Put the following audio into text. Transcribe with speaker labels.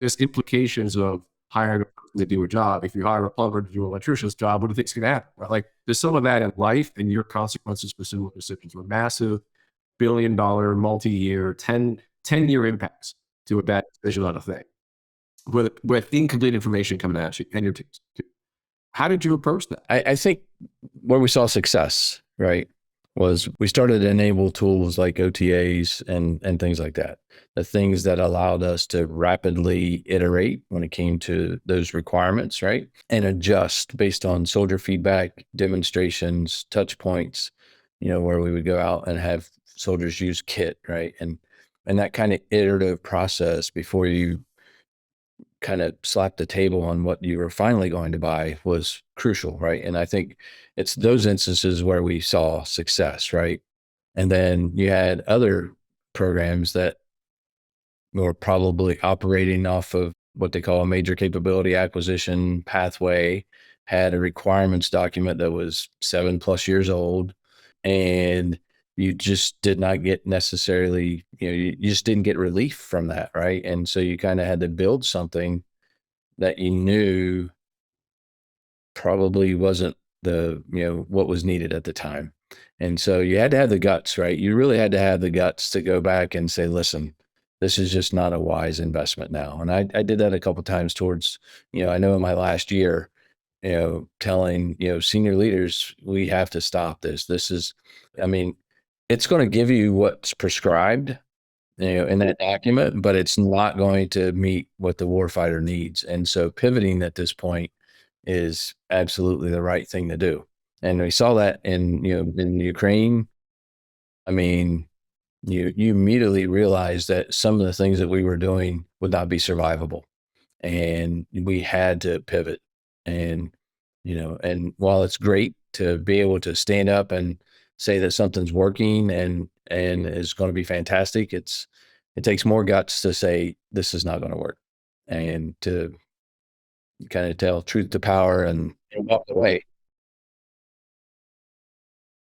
Speaker 1: there's implications of hiring a person to do a job. If you hire a plumber to do an electrician's job, what do you think's going to happen? Right? Like there's some of that in life, and your consequences for similar decisions were massive, $1 billion, multi-year, 10-year impacts to a bad decision on a thing with incomplete information coming at you and your teams. How did you approach that?
Speaker 2: I think where we saw success, right, was we started to enable tools like OTAs and things like that. The things that allowed us to rapidly iterate when it came to those requirements, right? And adjust based on soldier feedback, demonstrations, touch points, where we would go out and have soldiers use kit, right? And that kind of iterative process before you kind of slap the table on what you were finally going to buy was crucial, right? And I think it's those instances where we saw success, right? And then you had other programs that were probably operating off of what they call a major capability acquisition pathway, had a requirements document that was 7+ years old, and you just did not get necessarily, you just didn't get relief from that, right? And so you kind of had to build something that you knew probably wasn't what was needed at the time. And so you had to have the guts, right? You really had to have the guts to go back and say, listen, this is just not a wise investment now. And I did that a couple of times towards, I know in my last year, telling, senior leaders, we have to stop this. This is, I mean, it's going to give you what's prescribed, in that document, but it's not going to meet what the warfighter needs. And so pivoting at this point is absolutely the right thing to do. And we saw that in Ukraine. I mean, you immediately realized that some of the things that we were doing would not be survivable, and we had to pivot. And and while it's great to be able to stand up and say that something's working and is going to be fantastic, it takes more guts to say this is not going to work, and to kind of tell truth to power and walk away.